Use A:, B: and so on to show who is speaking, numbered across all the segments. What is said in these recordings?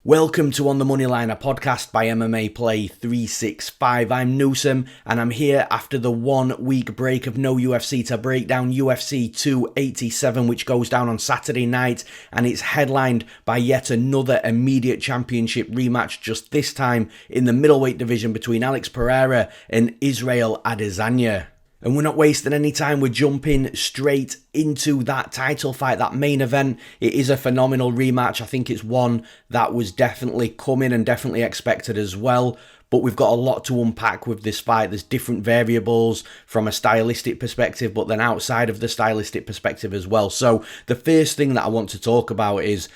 A: Welcome to On the Moneyline, a podcast by MMA Play 365. I'm Newsome, and I'm here after the 1 week break of no UFC to break down UFC 287, which goes down on Saturday night, and it's headlined by yet another immediate championship rematch, just this time in the middleweight division between Alex Pereira and Israel Adesanya. And we're not wasting any time, we're jumping straight into that title fight, that main event. It is a phenomenal rematch. I think it's one that was definitely coming and definitely expected as well. But we've got a lot to unpack with this fight. There's different variables from a stylistic perspective, but then outside of the stylistic perspective as well. So the first thing that I want to talk about is,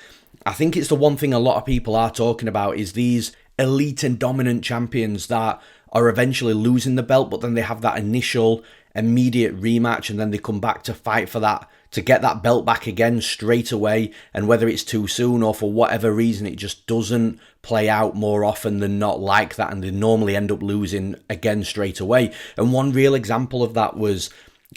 A: I think it's the one thing a lot of people are talking about, is these elite and dominant champions that are eventually losing the belt, but then they have that initial immediate rematch and then they come back to fight for that, to get that belt back again straight away. And whether it's too soon or for whatever reason, it just doesn't play out more often than not like that, and they normally end up losing again straight away. And one real example of that was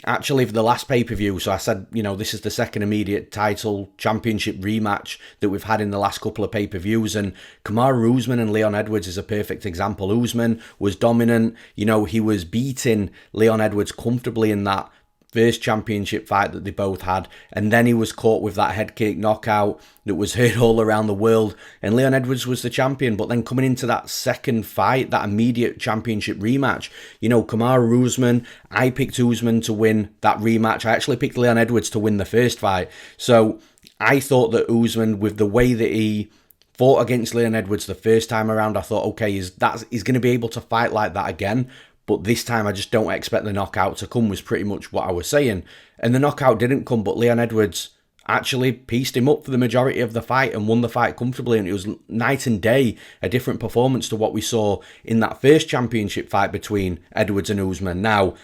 A: actually for the last pay-per-view. So I said, this is the second immediate title championship rematch that we've had in the last couple of pay-per-views, and Kamaru Usman and Leon Edwards is a perfect example. Usman was dominant. He was beating Leon Edwards comfortably in that first championship fight that they both had, and then he was caught with that head kick knockout that was heard all around the world, and Leon Edwards was the champion. But then coming into that second fight, that immediate championship rematch, Kamaru Usman, I picked Usman to win that rematch. I actually picked Leon Edwards to win the first fight. So I thought that Usman, with the way that he fought against Leon Edwards the first time around, I thought, okay, he's going to be able to fight like that again. But this time I just don't expect the knockout to come, was pretty much what I was saying. And the knockout didn't come, but Leon Edwards actually pieced him up for the majority of the fight and won the fight comfortably. And it was night and day, a different performance to what we saw in that first championship fight between Edwards and Usman. Now,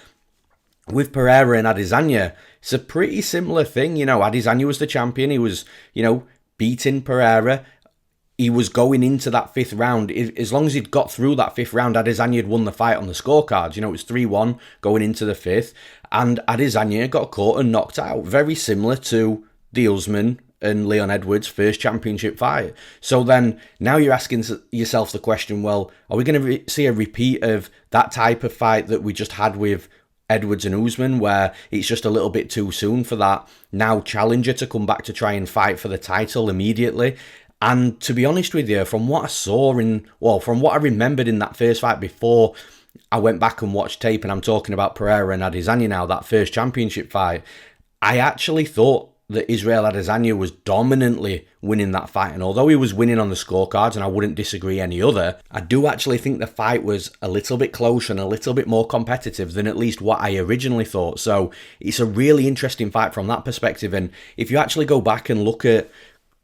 A: with Pereira and Adesanya, it's a pretty similar thing. Adesanya was the champion. He was, beating Pereira. He was going into that fifth round. As long as he'd got through that fifth round, Adesanya had won the fight on the scorecards. It was 3-1 going into the fifth. And Adesanya got caught and knocked out. Very similar to the Usman and Leon Edwards' first championship fight. So then, now you're asking yourself the question, well, are we going to see a repeat of that type of fight that we just had with Edwards and Usman, where it's just a little bit too soon for that now challenger to come back to try and fight for the title immediately? And to be honest with you, from what I saw from what I remembered in that first fight before I went back and watched tape, and I'm talking about Pereira and Adesanya now, that first championship fight, I actually thought that Israel Adesanya was dominantly winning that fight. And although he was winning on the scorecards, and I wouldn't disagree any other, I do actually think the fight was a little bit closer and a little bit more competitive than at least what I originally thought. So it's a really interesting fight from that perspective. And if you actually go back and look at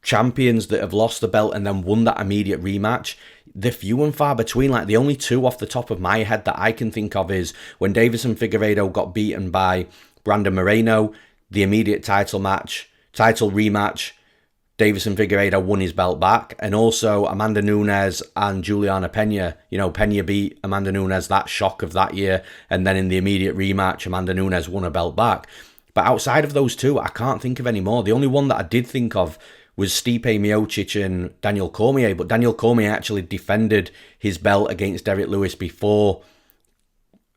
A: champions that have lost the belt and then won that immediate rematch, they're few and far between. Like, the only two off the top of my head that I can think of is when Deiveson Figueiredo got beaten by Brandon Moreno, the immediate title rematch, Deiveson Figueiredo won his belt back. And also Amanda Nunes and Juliana Pena. Pena beat Amanda Nunes, that shock of that year, and then in the immediate rematch, Amanda Nunes won her belt back. But outside of those two, I can't think of any more. The only one that I did think of was Stipe Miocic and Daniel Cormier, but Daniel Cormier actually defended his belt against Derek Lewis before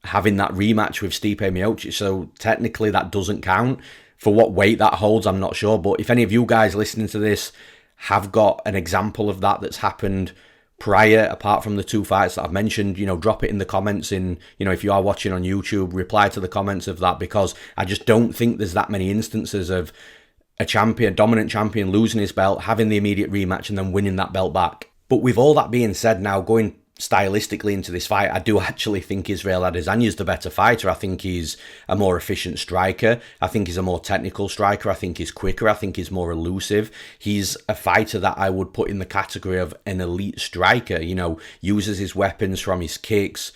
A: having that rematch with Stipe Miocic, so technically that doesn't count. For what weight that holds, I'm not sure, but if any of you guys listening to this have got an example of that that's happened prior, apart from the two fights that I've mentioned, drop it in the comments. If you are watching on YouTube, reply to the comments of that, because I just don't think there's that many instances of a dominant champion losing his belt, having the immediate rematch, and then winning that belt back. But with all that being said, now going stylistically into this fight, I do actually think Israel Adesanya is the better fighter. I think he's a more efficient striker. I think he's a more technical striker. I think he's quicker. I think he's more elusive. He's a fighter that I would put in the category of an elite striker. Uses his weapons from his kicks,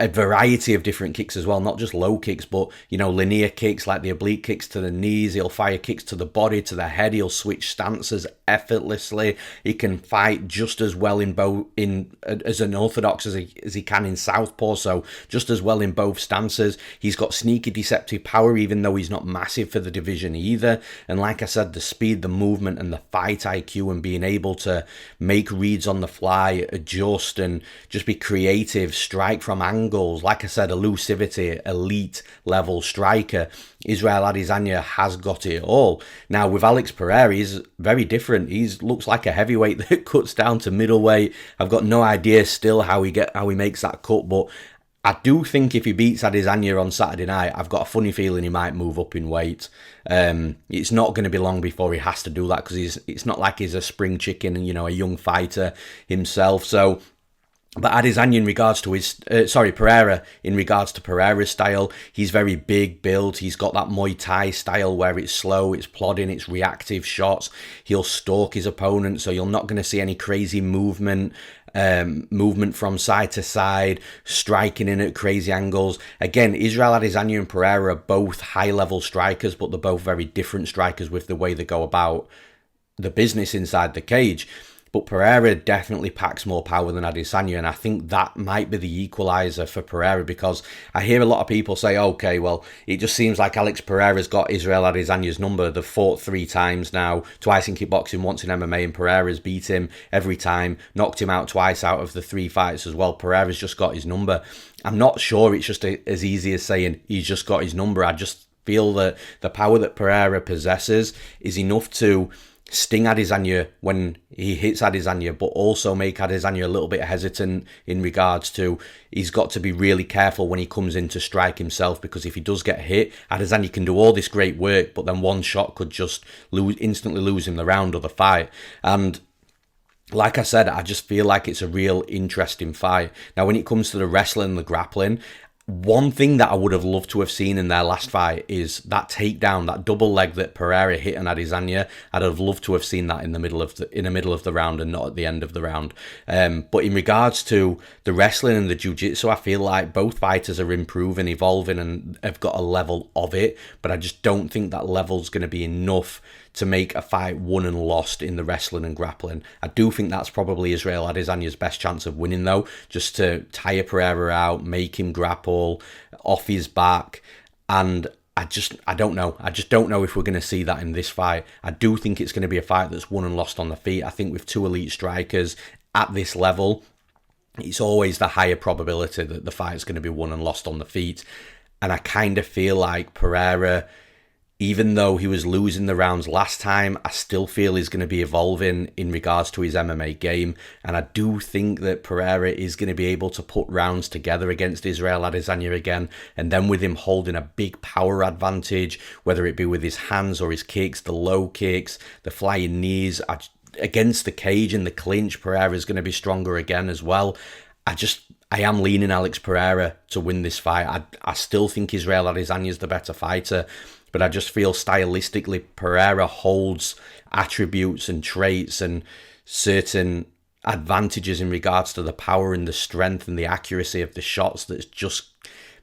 A: a variety of different kicks as well, not just low kicks, but, you know, linear kicks like the oblique kicks to the knees. He'll fire kicks to the body, to the head. He'll switch stances effortlessly. He can fight just as well as an orthodox as he can in southpaw, so just as well in both stances. He's got sneaky deceptive power, even though he's not massive for the division either. And like I said, the speed, the movement, and the fight IQ, and being able to make reads on the fly, adjust, and just be creative, strike from angles. Like I said, elusivity, elite level striker. Israel Adesanya has got it all. Now with Alex Pereira, he's very different. He looks like a heavyweight that cuts down to middleweight. I've got no idea still how he makes that cut, but I do think if he beats Adesanya on Saturday night, I've got a funny feeling he might move up in weight. It's not going to be long before he has to do that, because it's not like he's a spring chicken and, you know, a young fighter himself. So, but Adesanya in regards to Pereira, in regards to Pereira's style, he's very big build. He's got that Muay Thai style where it's slow, it's plodding, it's reactive shots. He'll stalk his opponent, so you're not going to see any crazy movement from side to side, striking in at crazy angles. Again, Israel Adesanya and Pereira are both high-level strikers, but they're both very different strikers with the way they go about the business inside the cage. But Pereira definitely packs more power than Adesanya, and I think that might be the equaliser for Pereira, because I hear a lot of people say, okay, well, it just seems like Alex Pereira's got Israel Adesanya's number. They've fought 3 times now, twice in kickboxing, once in MMA, and Pereira's beat him every time, knocked him out twice out of the 3 fights as well. Pereira's just got his number. I'm not sure it's just as easy as saying he's just got his number. I just feel that the power that Pereira possesses is enough to sting Adesanya when he hits Adesanya, but also make Adesanya a little bit hesitant in regards to he's got to be really careful when he comes in to strike himself, because if he does get hit, Adesanya can do all this great work, but then one shot could just instantly lose him the round or the fight. And like I said, I just feel like it's a real interesting fight. Now, when it comes to the wrestling and the grappling, one thing that I would have loved to have seen in their last fight is that takedown, that double leg that Pereira hit on Adesanya. I'd have loved to have seen that in the middle of the round and not at the end of the round. But in regards to the wrestling and the jiu-jitsu, I feel like both fighters are improving, evolving, and have got a level of it. But I just don't think that level's going to be enough to make a fight won and lost in the wrestling and grappling. I do think that's probably Israel Adesanya's best chance of winning, though, just to tire Pereira out, make him grapple off his back. And I don't know. I just don't know if we're going to see that in this fight. I do think it's going to be a fight that's won and lost on the feet. I think with 2 elite strikers at this level, it's always the higher probability that the fight's going to be won and lost on the feet. And I kind of feel like Pereira, even though he was losing the rounds last time, I still feel he's going to be evolving in regards to his MMA game. And I do think that Pereira is going to be able to put rounds together against Israel Adesanya again. And then with him holding a big power advantage, whether it be with his hands or his kicks, the low kicks, the flying knees, against the cage and the clinch, Pereira is going to be stronger again as well. I am leaning Alex Pereira to win this fight. I still think Israel Adesanya is the better fighter, but I just feel stylistically Pereira holds attributes and traits and certain advantages in regards to the power and the strength and the accuracy of the shots that just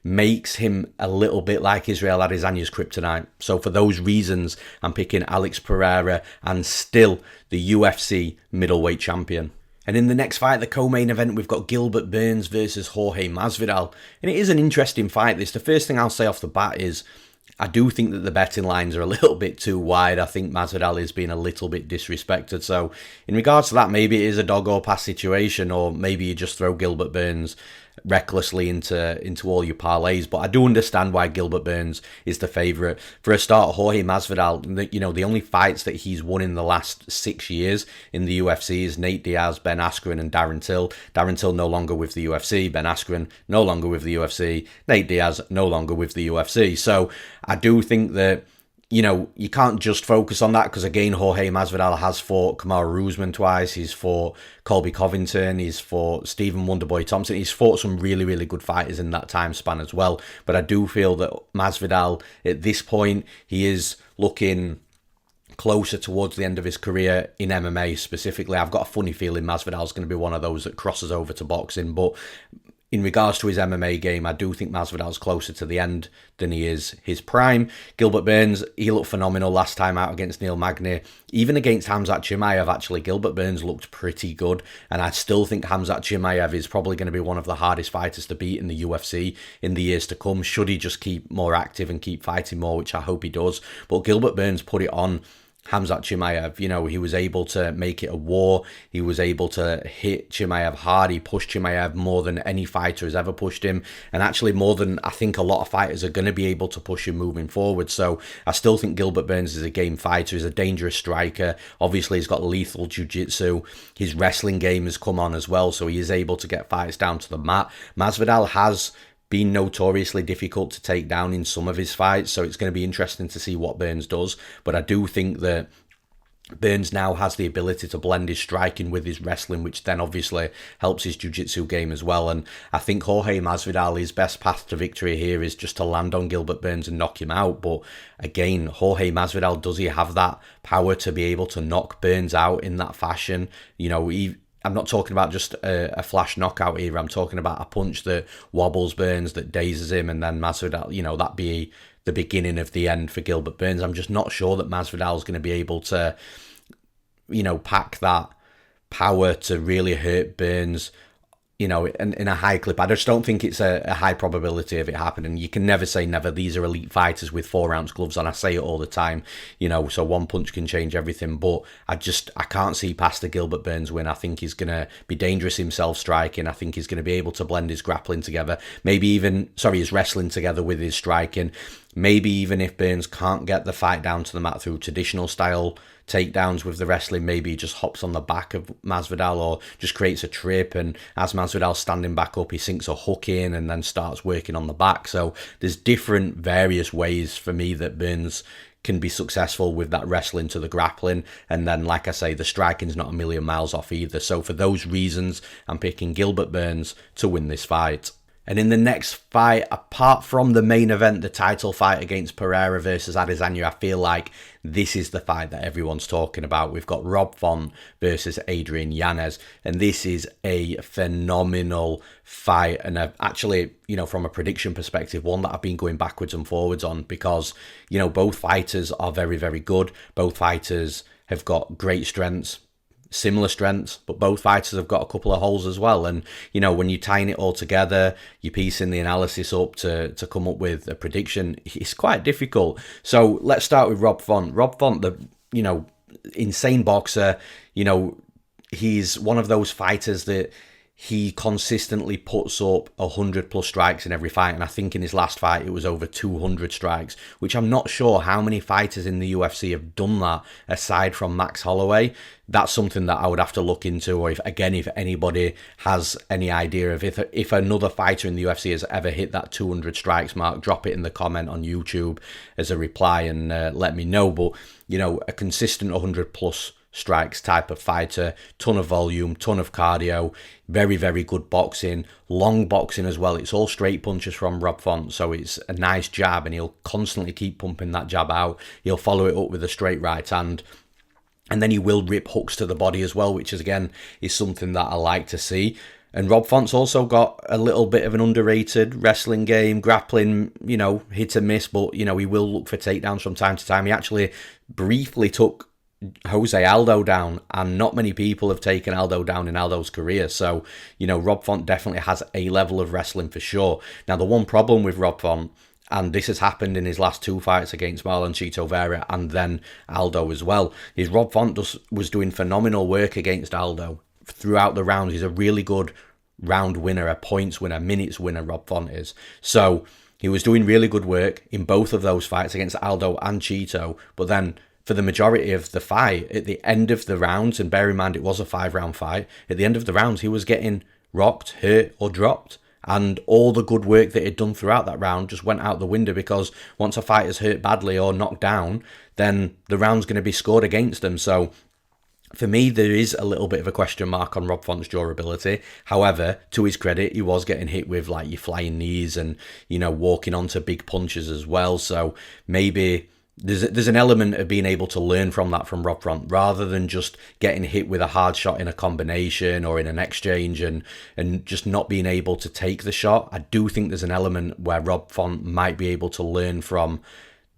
A: makes him a little bit like Israel Adesanya's kryptonite. So for those reasons, I'm picking Alex Pereira and still the UFC middleweight champion. And in the next fight, the co-main event, we've got Gilbert Burns versus Jorge Masvidal. And it is an interesting fight. The first thing I'll say off the bat is I do think that the betting lines are a little bit too wide. I think Masvidal is being a little bit disrespected. So in regards to that, maybe it is a dog or pass situation, or maybe you just throw Gilbert Burns recklessly into all your parlays. But I do understand why Gilbert Burns is the favourite. For a start, Jorge Masvidal, the only fights that he's won in the last 6 years in the UFC is Nate Diaz, Ben Askren and Darren Till. Darren Till no longer with the UFC, Ben Askren no longer with the UFC, Nate Diaz no longer with the UFC. So I do think that, you can't just focus on that, because again, Jorge Masvidal has fought Kamaru Usman twice, he's fought Colby Covington, he's fought Stephen Wonderboy Thompson, he's fought some really, really good fighters in that time span as well. But I do feel that Masvidal, at this point, he is looking closer towards the end of his career in MMA specifically. I've got a funny feeling Masvidal's going to be one of those that crosses over to boxing, but in regards to his MMA game, I do think Masvidal's closer to the end than he is his prime. Gilbert Burns, he looked phenomenal last time out against Neil Magny. Even against Khamzat Chimaev, actually, Gilbert Burns looked pretty good. And I still think Khamzat Chimaev is probably going to be one of the hardest fighters to beat in the UFC in the years to come, should he just keep more active and keep fighting more, which I hope he does. But Gilbert Burns put it on Khamzat Chimaev. You know, he was able to make it a war. He was able to hit Chimaev hard. He pushed Chimaev more than any fighter has ever pushed him, and actually more than I think a lot of fighters are going to be able to push him moving forward. So I still think Gilbert Burns is a game fighter. He's a dangerous striker. Obviously, he's got lethal jiu-jitsu. His wrestling game has come on as well, so he is able to get fights down to the mat. Masvidal has been notoriously difficult to take down in some of his fights, so it's going to be interesting to see what Burns does. But I do think that Burns now has the ability to blend his striking with his wrestling, which then obviously helps his jiu-jitsu game as well. And I think Jorge Masvidal, his best path to victory here is just to land on Gilbert Burns and knock him out. But again, Jorge Masvidal, does he have that power to be able to knock Burns out in that fashion? You know, I'm not talking about just a flash knockout here. I'm talking about a punch that wobbles Burns, that dazes him, and then Masvidal, you know, that be the beginning of the end for Gilbert Burns. I'm just not sure that Masvidal is going to be able to, you know, pack that power to really hurt Burns, you know, in a high clip. I just don't think it's a high probability of it happening. You can never say never. These are elite fighters with 4-ounce gloves on. I say it all the time, you know, so one punch can change everything. But I can't see past the Gilbert Burns win. I think he's going to be dangerous himself striking. I think he's going to be able to blend his grappling together. His wrestling together with his striking. Maybe even if Burns can't get the fight down to the mat through traditional style takedowns with the wrestling, maybe he just hops on the back of Masvidal or just creates a trip, and as Masvidal's standing back up, he sinks a hook in and then starts working on the back. So there's different various ways for me that Burns can be successful with that wrestling to the grappling, and then, like I say, the striking's not a million miles off either. So for those reasons, I'm picking Gilbert Burns to win this fight. And in the next fight, apart from the main event, the title fight against Pereira versus Adesanya, I feel like this is the fight that everyone's talking about. We've got Rob Font versus Adrian Yanez, and this is a phenomenal fight. And actually, you know, from a prediction perspective, one that I've been going backwards and forwards on, because, you know, both fighters are very, very good. Both fighters have got great strengths, similar strengths, but both fighters have got a couple of holes as well. And, you know, when you're tying it all together, you're piecing the analysis up to come up with a prediction, it's quite difficult. So let's start with Rob Font. Rob Font, the, you know, insane boxer. You know, he's one of those fighters that he consistently puts up 100 plus strikes in every fight, and I think in his last fight it was over 200 strikes, which I'm not sure how many fighters in the UFC have done that aside from Max Holloway. That's something that I would have to look into, or if anybody has any idea of if another fighter in the UFC has ever hit that 200 strikes mark, drop it in the comment on YouTube as a reply and let me know. But, you know, a consistent 100 plus strikes type of fighter, ton of volume, ton of cardio, very, very good boxing, long boxing as well. It's all straight punches from Rob Font, so it's a nice jab, and he'll constantly keep pumping that jab out. He'll follow it up with a straight right hand, and then he will rip hooks to the body as well, which is, again, is something that I like to see. And Rob Font's also got a little bit of an underrated wrestling game, grappling, you know, hit and miss, but, you know, he will look for takedowns from time to time. He actually briefly took Jose Aldo down, and not many people have taken Aldo down in Aldo's career. So, you know, Rob Font definitely has a level of wrestling for sure. Now, the one problem with Rob Font, and this has happened in his last two fights against Marlon Chito Vera and then Aldo as well, is Rob Font was doing phenomenal work against Aldo throughout the round. He's a really good round winner, a points winner, minutes winner, Rob Font is. So he was doing really good work in both of those fights against Aldo and Chito, but then for the majority of the fight, at the end of the rounds, and bear in mind it was a 5-round fight, at the end of the rounds he was getting rocked, hurt or dropped, and all the good work that he'd done throughout that round just went out the window, because once a fighter's hurt badly or knocked down, then the round's going to be scored against them. So for me, there is a little bit of a question mark on Rob Font's durability. However, to his credit, he was getting hit with like your flying knees and, you know, walking onto big punches as well. So maybe, there's an element of being able to learn from that from Rob Font, rather than just getting hit with a hard shot in a combination or in an exchange and just not being able to take the shot. I do think there's an element where Rob Font might be able to learn from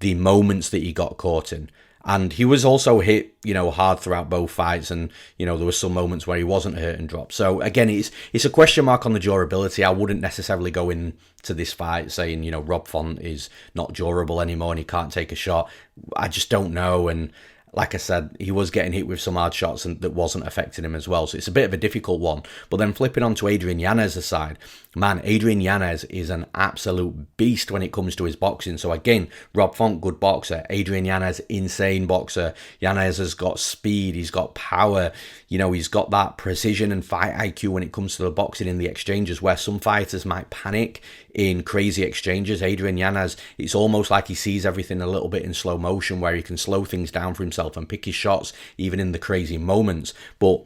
A: the moments that he got caught in. And he was also hit, hard throughout both fights. And, there were some moments where he wasn't hurt and dropped. So, again, it's a question mark on the durability. I wouldn't necessarily go into this fight saying, Rob Font is not durable anymore and he can't take a shot. I just don't know. And like I said, he was getting hit with some hard shots and that wasn't affecting him as well. So it's a bit of a difficult one. But then flipping on to Adrian Yanez's side, man, Adrian Yanez is an absolute beast when it comes to his boxing. So again, Rob Font, good boxer. Adrian Yanez, insane boxer. Yanez has got speed. He's got power. He's got that precision and fight IQ when it comes to the boxing in the exchanges, where some fighters might panic in crazy exchanges. Adrian Yanez, it's almost like he sees everything a little bit in slow motion, where he can slow things down for himself and pick his shots even in the crazy moments. But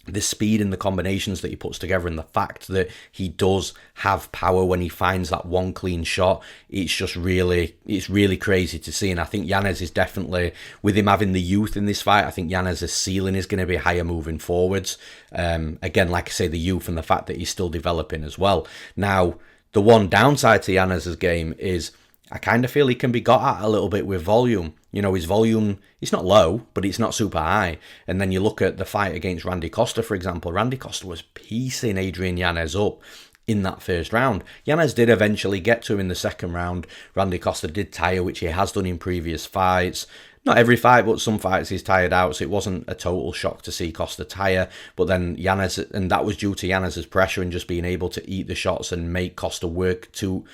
A: the speed and the combinations that he puts together, and the fact that he does have power when he finds that one clean shot, it's really crazy to see. And I think Yanez is definitely, with him having the youth in this fight, I think Yanez's ceiling is going to be higher moving forwards. Again, like I say, the youth and the fact that he's still developing as well. Now, the one downside to Yanez's game is I kind of feel he can be got at a little bit with volume. His volume, it's not low, but it's not super high. And then you look at the fight against Randy Costa, for example. Randy Costa was piecing Adrian Yanez up in that first round. Yanez did eventually get to him in the second round. Randy Costa did tire, which he has done in previous fights. Not every fight, but some fights he's tired out, so it wasn't a total shock to see Costa tire. But then Yanez, and that was due to Yanez's pressure and just being able to eat the shots and make Costa work too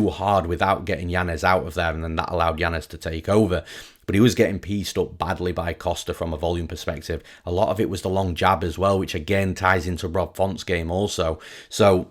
A: hard without getting Yanez out of there, and then that allowed Yanez to take over. But he was getting pieced up badly by Costa from a volume perspective. A lot of it was the long jab as well, which again ties into Rob Font's game also. So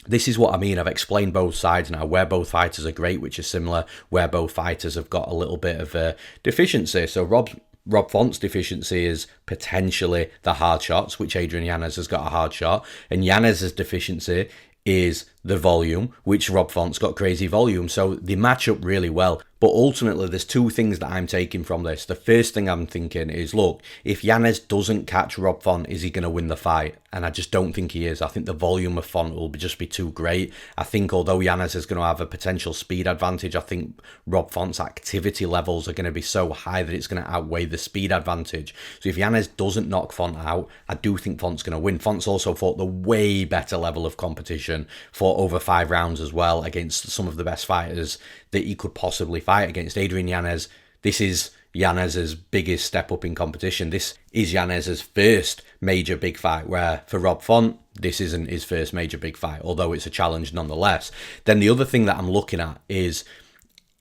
A: this is what I mean. I've explained both sides now, where both fighters are great, which is similar, where both fighters have got a little bit of a deficiency. So Rob Font's deficiency is potentially the hard shots, which Adrian Yanez has got a hard shot. And Yanez's deficiency is the volume, which Rob Font's got crazy volume. So they match up really well. But ultimately, there's two things that I'm taking from this. The first thing I'm thinking is, look, if Yanez doesn't catch Rob Font, is he going to win the fight? And I just don't think he is. I think the volume of Font will just be too great. I think although Yanez is going to have a potential speed advantage, I think Rob Font's activity levels are going to be so high that it's going to outweigh the speed advantage. So if Yanez doesn't knock Font out, I do think Font's going to win. Font's also fought the way better level of competition, fought over 5 rounds as well against some of the best fighters that he could possibly fight against. Adrian Yanez, this is Yanez's biggest step up in competition. This is Yanez's first major big fight, where for Rob Font, this isn't his first major big fight, although it's a challenge nonetheless. Then the other thing that I'm looking at is,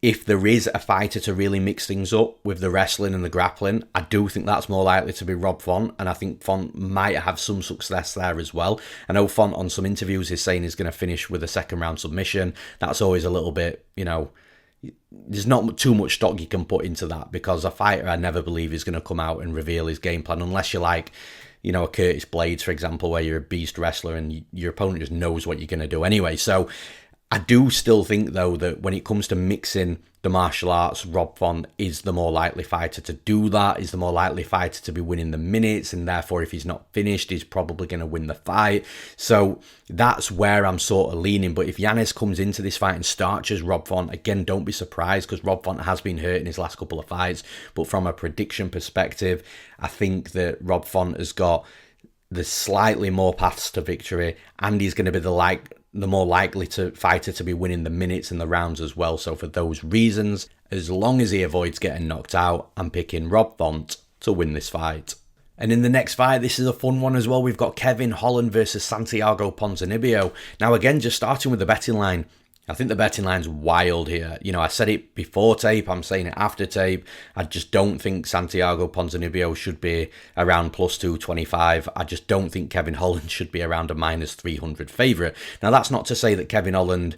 A: if there is a fighter to really mix things up with the wrestling and the grappling, I do think that's more likely to be Rob Font, and I think Font might have some success there as well. I know Font on some interviews is saying he's going to finish with a second round submission. That's always a little bit, there's not too much stock you can put into that, because a fighter I never believe is going to come out and reveal his game plan, unless you're like, a Curtis Blades, for example, where you're a beast wrestler and your opponent just knows what you're going to do anyway. So I do still think, though, that when it comes to mixing the martial arts, Rob Font is the more likely fighter to do that, is the more likely fighter to be winning the minutes, and therefore if he's not finished, he's probably going to win the fight. So that's where I'm sort of leaning. But if Yanez comes into this fight and starches Rob Font, again, don't be surprised, because Rob Font has been hurt in his last couple of fights. But from a prediction perspective, I think that Rob Font has got the slightly more paths to victory, and he's going to be the more likely fighter to be winning the minutes and the rounds as well. So for those reasons, as long as he avoids getting knocked out, I'm picking Rob Font to win this fight. And in the next fight, this is a fun one as well. We've got Kelvin Holland versus Santiago Ponzinibbio. Now again, just starting with the betting line, I think the betting line's wild here. I said it before tape, I'm saying it after tape. I just don't think Santiago Ponzinibbio should be around plus 225. I just don't think Kelvin Holland should be around a minus 300 favourite. Now, that's not to say that Kelvin Holland,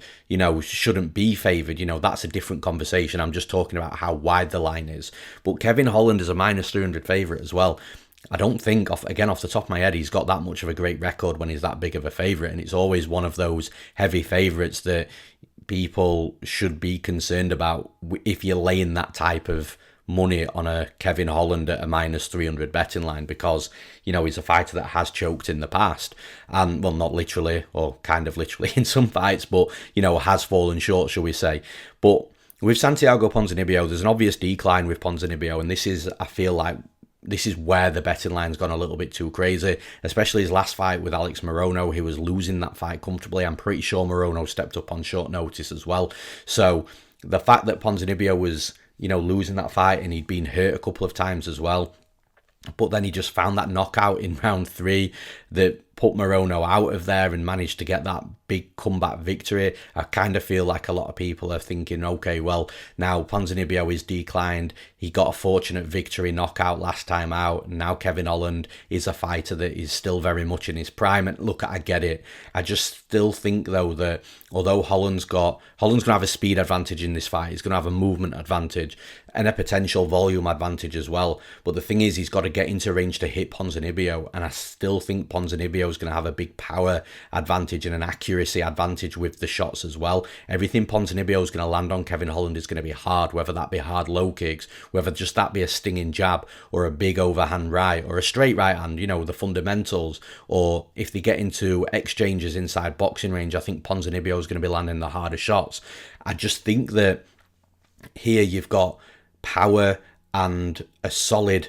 A: shouldn't be favoured. That's a different conversation. I'm just talking about how wide the line is. But Kelvin Holland is a minus 300 favourite as well. I don't think, off the top of my head, he's got that much of a great record when he's that big of a favourite. And it's always one of those heavy favourites that people should be concerned about if you're laying that type of money on a Kevin Holland at a minus 300 betting line, because, he's a fighter that has choked in the past, and, well, not literally, or kind of literally in some fights, but, has fallen short, shall we say. But with Santiago Ponzinibbio, there's an obvious decline with Ponzinibbio, and this is, I feel like, this is where the betting line's gone a little bit too crazy, especially his last fight with Alex Morono. He was losing that fight comfortably. I'm pretty sure Morono stepped up on short notice as well. So the fact that Ponzinibbio was, losing that fight, and he'd been hurt a couple of times as well, but then he just found that knockout in round 3 that put Morono out of there and managed to get that big comeback victory. I kind of feel like a lot of people are thinking, okay, well, now Ponzinibbio is declined. He got a fortunate victory knockout last time out. And now Kevin Holland is a fighter that is still very much in his prime. And look, I get it. I just still think, though, that although Holland's going to have a speed advantage in this fight, he's going to have a movement advantage and a potential volume advantage as well. But the thing is, he's got to get into range to hit Ponzinibbio. And I still think Ponzinibbio is going to have a big power advantage and an accuracy advantage with the shots as well. Everything Ponzinibbio is going to land on Kevin Holland is going to be hard, whether that be hard low kicks, whether just that be a stinging jab or a big overhand right or a straight right hand, the fundamentals, or if they get into exchanges inside boxing range, I think Ponzinibbio is going to be landing the harder shots. I just think that here you've got power and a solid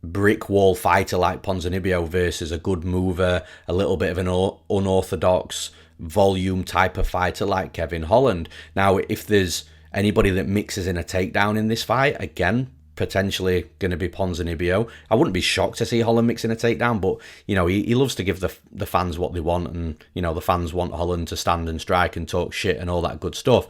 A: brick wall fighter like Ponzinibbio versus a good mover, a little bit of an unorthodox volume type of fighter like Kevin Holland. Now, if there's anybody that mixes in a takedown in this fight, again, potentially going to be Ponzinibbio. I wouldn't be shocked to see Holland mix in a takedown, but, he loves to give the fans what they want, and, the fans want Holland to stand and strike and talk shit and all that good stuff.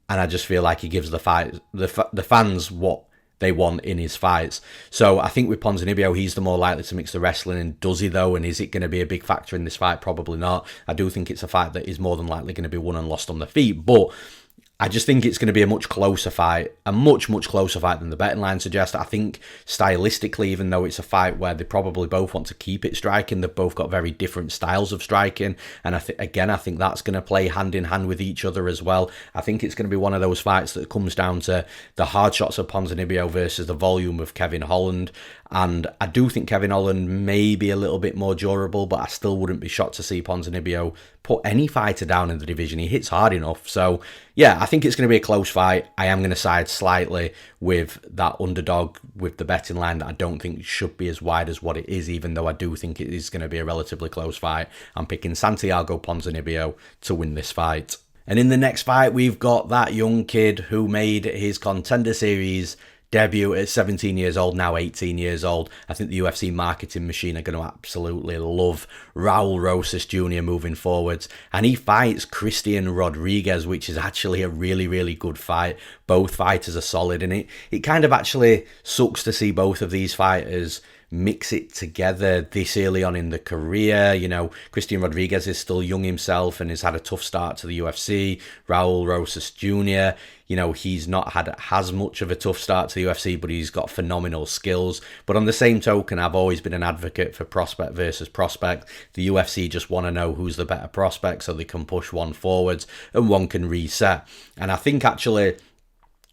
A: And I just feel like he gives the fans what they want in his fights. So I think with Ponzinibbio, he's the more likely to mix the wrestling. And does he, though? And is it going to be a big factor in this fight? Probably not. I do think it's a fight that is more than likely going to be won and lost on the feet. But I just think it's going to be a much closer fight, a much, much closer fight than the betting line suggests. I think stylistically, even though it's a fight where they probably both want to keep it striking, they've both got very different styles of striking. And I think that's going to play hand in hand with each other as well. I think it's going to be one of those fights that comes down to the hard shots of Ponzinibbio versus the volume of Kevin Holland. And I do think Kevin Holland may be a little bit more durable, but I still wouldn't be shocked to see Ponzinibbio put any fighter down in the division. He hits hard enough. So, yeah, I think it's going to be a close fight. I am going to side slightly with that underdog with the betting line that I don't think should be as wide as what it is, even though I do think it is going to be a relatively close fight. I'm picking Santiago Ponzinibbio to win this fight. And in the next fight, we've got that young kid who made his Contender Series debut at 17 years old, now 18 years old. I think the UFC marketing machine are going to absolutely love Raul Rosas Jr. moving forwards. And he fights Christian Rodriguez, which is actually a really, really good fight. Both fighters are solid, and it kind of actually sucks to see both of these fighters mix it together this early on in the career. Christian Rodriguez is still young himself and has had a tough start to the UFC. Raul Rosas Jr., he's not had as much of a tough start to the UFC, but he's got phenomenal skills. But on the same token, I've always been an advocate for prospect versus prospect. The UFC just want to know who's the better prospect so they can push one forwards and one can reset. And I think actually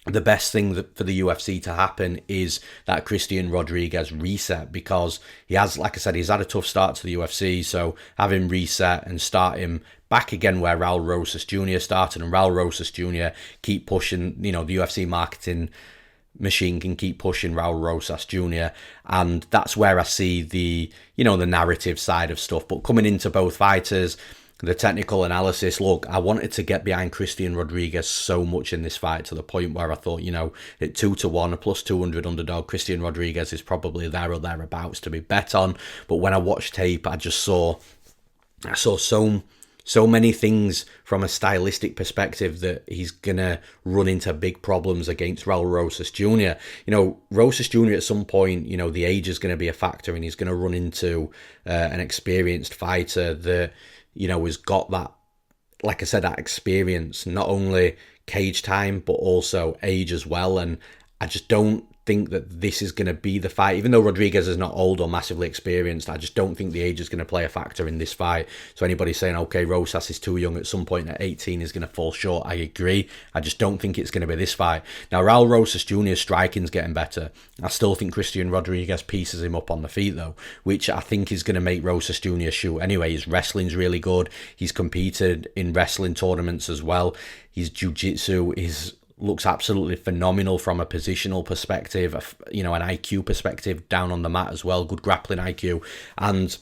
A: the best thing for the UFC to happen is that Christian Rodriguez reset, because he has, like I said, he's had a tough start to the UFC, so have him reset and start him back again where Raul Rosas Jr. started, and Raul Rosas Jr. keep pushing, the UFC marketing machine can keep pushing Raul Rosas Jr. And that's where I see the narrative side of stuff. But coming into both fighters, the technical analysis, look, I wanted to get behind Christian Rodriguez so much in this fight to the point where I thought, at 2-1, a plus 200 underdog, Christian Rodriguez is probably there or thereabouts to be bet on. But when I watched tape, I saw so many things from a stylistic perspective that he's going to run into big problems against Raul Rosas Jr. Rosas Jr. at some point, the age is going to be a factor, and he's going to run into an experienced fighter that, has got that, like I said, that experience, not only cage time, but also age as well. And I just don't think that this is going to be the fight. Even though Rodriguez is not old or massively experienced, I just don't think the age is going to play a factor in this fight. So anybody saying, okay, Rosas is too young, at some point at 18 is going to fall short, I agree. I just don't think it's going to be this fight. Now, Raul Rosas Jr.'s striking's getting better. I still think Christian Rodriguez pieces him up on the feet, though, which I think is going to make Rosas Jr. shoot. Anyway, his wrestling's really good. He's competed in wrestling tournaments as well. His jiu-jitsu looks absolutely phenomenal from a positional perspective, an IQ perspective down on the mat as well, good grappling IQ, and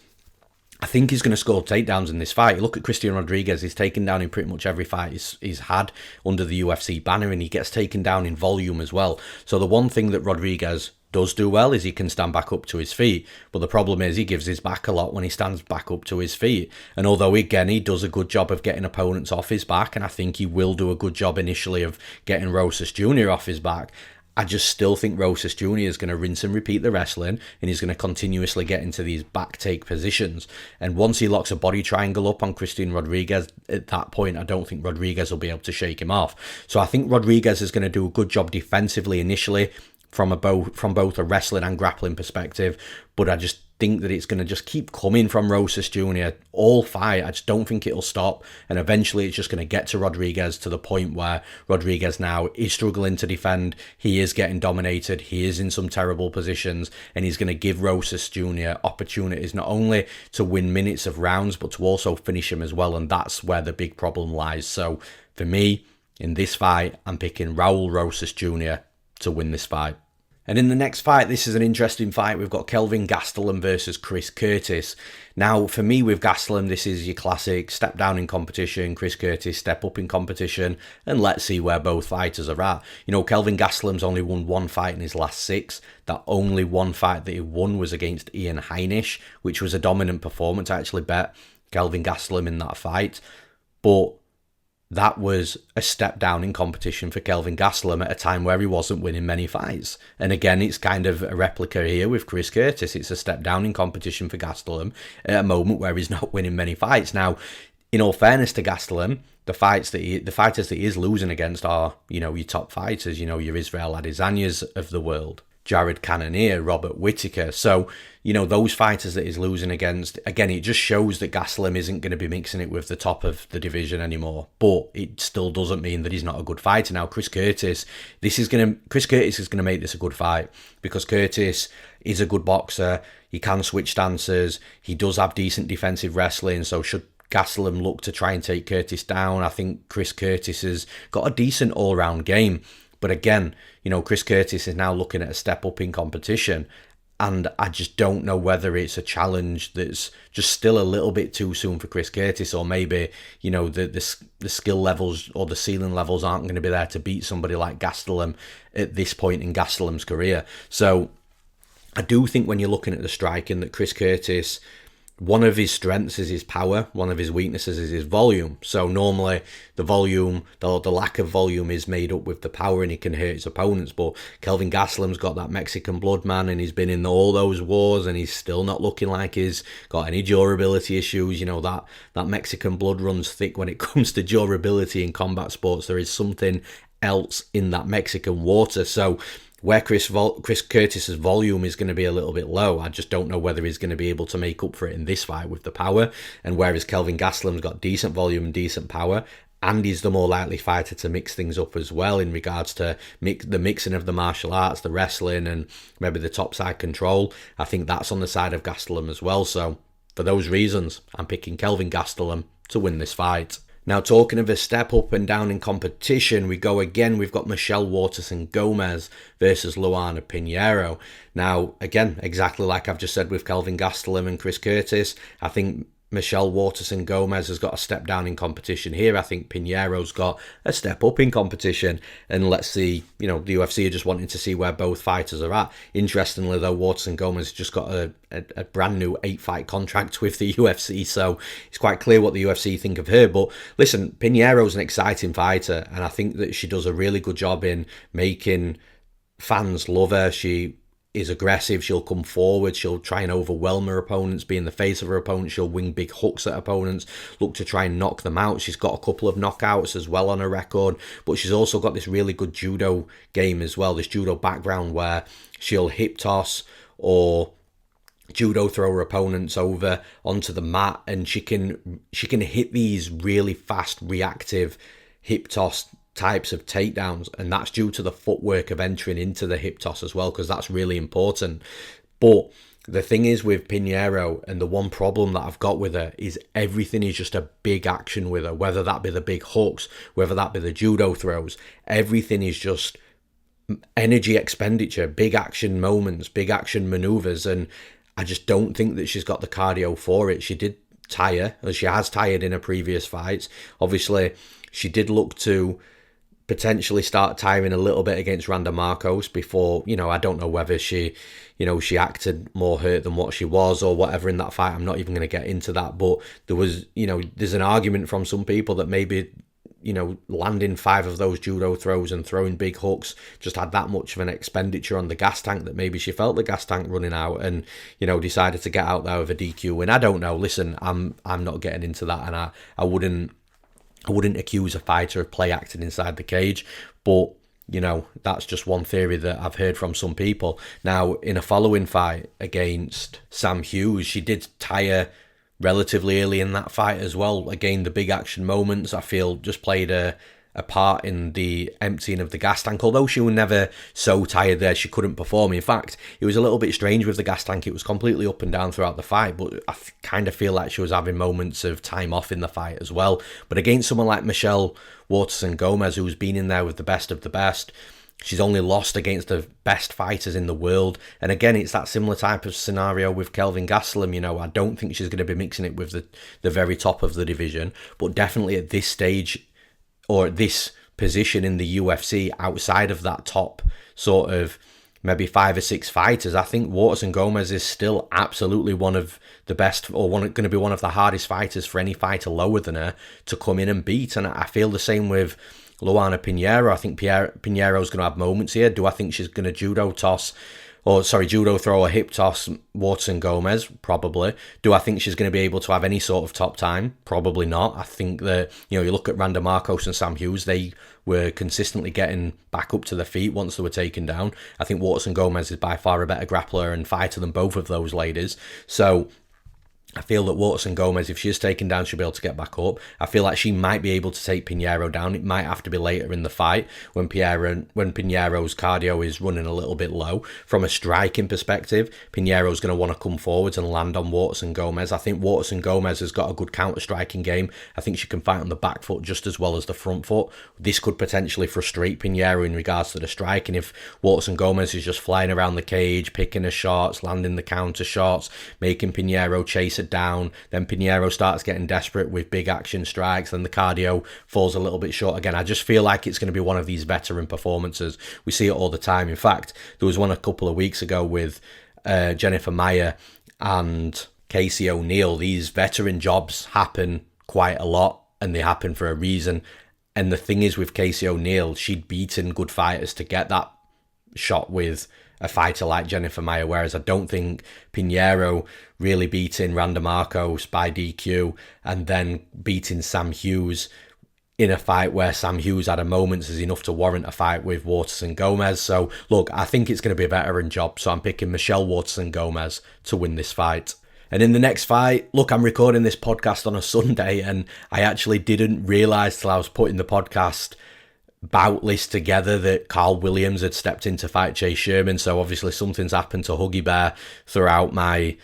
A: I think he's going to score takedowns in this fight. Look at Christian Rodriguez, he's taken down in pretty much every fight he's had under the UFC banner, and he gets taken down in volume as well. So the one thing that Rodriguez does do well is he can stand back up to his feet, but the problem is he gives his back a lot when he stands back up to his feet. And although again he does a good job of getting opponents off his back, and I think he will do a good job initially of getting Rosas Jr. off his back, I just still think Rosas Jr. is going to rinse and repeat the wrestling, and he's going to continuously get into these back take positions. And once he locks a body triangle up on Christian Rodriguez, at that point, I don't think Rodriguez will be able to shake him off. So I think Rodriguez is going to do a good job defensively initially, from both a wrestling and grappling perspective, but I just think that it's going to just keep coming from Rosas Jr. all fight. I just don't think it'll stop, and eventually it's just going to get to Rodriguez, to the point where Rodriguez now is struggling to defend, he is getting dominated, he is in some terrible positions, and he's going to give Rosas Jr. opportunities not only to win minutes of rounds, but to also finish him as well, and that's where the big problem lies. So for me, in this fight, I'm picking Raul Rosas Jr. to win this fight. And in the next fight, this is an interesting fight. We've got Kelvin Gastelum versus Chris Curtis. Now, for me with Gastelum, this is your classic step down in competition, Chris Curtis step up in competition, and let's see where both fighters are at. Kelvin Gastelum's only won one fight in his last 6. That only one fight that he won was against Ian Heinisch, which was a dominant performance. I actually bet Kelvin Gastelum in that fight, but that was a step down in competition for Kelvin Gastelum at a time where he wasn't winning many fights. And again, it's kind of a replica here with Chris Curtis. It's a step down in competition for Gastelum at a moment where he's not winning many fights. Now, in all fairness to Gastelum, the fighters that he is losing against are, your top fighters, your Israel Adesanyas of the world, Jared Cannonier, Robert Whittaker. So, those fighters that he's losing against, again, it just shows that Gastelum isn't going to be mixing it with the top of the division anymore. But it still doesn't mean that he's not a good fighter. Now, Chris Curtis is going to make this a good fight, because Curtis is a good boxer. He can switch stances. He does have decent defensive wrestling. So should Gastelum look to try and take Curtis down, I think Chris Curtis has got a decent all-round game. But again, Chris Curtis is now looking at a step up in competition, and I just don't know whether it's a challenge that's just still a little bit too soon for Chris Curtis, or maybe, the skill levels or the ceiling levels aren't going to be there to beat somebody like Gastelum at this point in Gastelum's career. So I do think when you're looking at the striking that Chris Curtis, one of his strengths is his power, one of his weaknesses is his volume. So normally the lack of volume is made up with the power, and he can hurt his opponents. But Kelvin Gastelum's got that Mexican blood, man, and he's been in all those wars, and he's still not looking like he's got any durability issues. that Mexican blood runs thick when it comes to durability in combat sports. There is something else in that Mexican water. So where Chris Curtis's volume is going to be a little bit low, I just don't know whether he's going to be able to make up for it in this fight with the power. And whereas Kelvin Gastelum's got decent volume and decent power, and he's the more likely fighter to mix things up as well in regards to the mixing of the martial arts, the wrestling, and maybe the top side control, I think that's on the side of Gastelum as well. So for those reasons, I'm picking Kelvin Gastelum to win this fight. Now, talking of a step up and down in competition, we go again. We've got Waterson-Gomez versus Luana Pinheiro. Now, again, exactly like I've just said with Kelvin Gastelum and Chris Curtis, I think Waterson-Gomez has got a step down in competition here. I think Pinheiro's got a step up in competition. And let's see, the UFC are just wanting to see where both fighters are at. Interestingly, though, Waterson-Gomez just got a brand new 8-fight contract with the UFC, so it's quite clear what the UFC think of her. But listen, Pinheiro's an exciting fighter, and I think that she does a really good job in making fans love her. She is aggressive. She'll come forward. She'll try and overwhelm her opponents, be in the face of her opponents. She'll wing big hooks at opponents, look to try and knock them out. She's got a couple of knockouts as well on her record, but she's also got this really good judo game as well, this judo background where she'll hip toss or judo throw her opponents over onto the mat, and she can hit these really fast reactive hip toss types of takedowns, and that's due to the footwork of entering into the hip toss as well, because that's really important. But the thing is with Pinheiro, and the one problem that I've got with her, is everything is just a big action with her, whether that be the big hooks, whether that be the judo throws. Everything is just energy expenditure, big action moments, big action maneuvers, and I just don't think that she's got the cardio for it. She did tire, as she has tired in her previous fights. Obviously, she did look to potentially start tiring a little bit against Randa Marcos before, I don't know whether she acted more hurt than what she was or whatever in that fight. I'm not even going to get into that, but there was, there's an argument from some people that maybe, landing 5 of those judo throws and throwing big hooks just had that much of an expenditure on the gas tank that maybe she felt the gas tank running out and, decided to get out there with a DQ. And I don't know. Listen, I'm not getting into that, and I wouldn't accuse a fighter of play acting inside the cage, but that's just one theory that I've heard from some people. Now, in a following fight against Sam Hughes, she did tire relatively early in that fight as well. Again, the big action moments, I feel, just played a part in the emptying of the gas tank, although she was never so tired there she couldn't perform. In fact, it was a little bit strange with the gas tank. It was completely up and down throughout the fight, but I kind of feel like she was having moments of time off in the fight as well. But against someone like Michelle Waterson-Gomez, who's been in there with the best of the best, she's only lost against the best fighters in the world. And again, it's that similar type of scenario with Kelvin Gastelum. I don't think she's going to be mixing it with the very top of the division, but definitely at this stage, or this position in the UFC, outside of that top sort of maybe 5 or 6 fighters, I think Waterson-Gomez is still absolutely one of the best, or going to be one of the hardest fighters for any fighter lower than her to come in and beat. And I feel the same with Luana Pinheiro. I think Pinheiro's going to have moments here. Do I think she's going to judo throw or hip toss Waterson-Gomez? Probably. Do I think she's going to be able to have any sort of top time? Probably not. I think that, you look at Randa Marcos and Sam Hughes, they were consistently getting back up to their feet once they were taken down. I think Waterson-Gomez is by far a better grappler and fighter than both of those ladies. So I feel that Waterson-Gomez, if she is taken down, she'll be able to get back up. I feel like she might be able to take Pinheiro down. It might have to be later in the fight when Pinheiro's cardio is running a little bit low. From a striking perspective, Pinheiro's going to want to come forwards and land on Waterson-Gomez. I think Waterson-Gomez has got a good counter-striking game. I think she can fight on the back foot just as well as the front foot. This could potentially frustrate Pinheiro in regards to the striking if Waterson-Gomez is just flying around the cage, picking her shots, landing the counter shots, making Pinheiro chase down. Then Pinheiro starts getting desperate with big action strikes, and the cardio falls a little bit short again. I just feel like it's going to be one of these veteran performances. We see it all the time. In fact, there was one a couple of weeks ago with Jennifer Maia and Casey O'Neill. These veteran jobs happen quite a lot, and they happen for a reason. And the thing is with Casey O'Neill, she'd beaten good fighters to get that shot with a fighter like Jennifer Maia, whereas I don't think Pinheiro really beating Randa Marcos by DQ and then beating Sam Hughes in a fight where Sam Hughes had a moments is enough to warrant a fight with Waterson-Gomez. So look, I think it's going to be a veteran job, so I'm picking Michelle Waterson-Gomez to win this fight. And in the next fight, look, I'm recording this podcast on a Sunday, and I actually didn't realise till I was putting the podcast bout list together that Karl Williams had stepped in to fight Chase Sherman. So obviously something's happened to Huggy Bear throughout my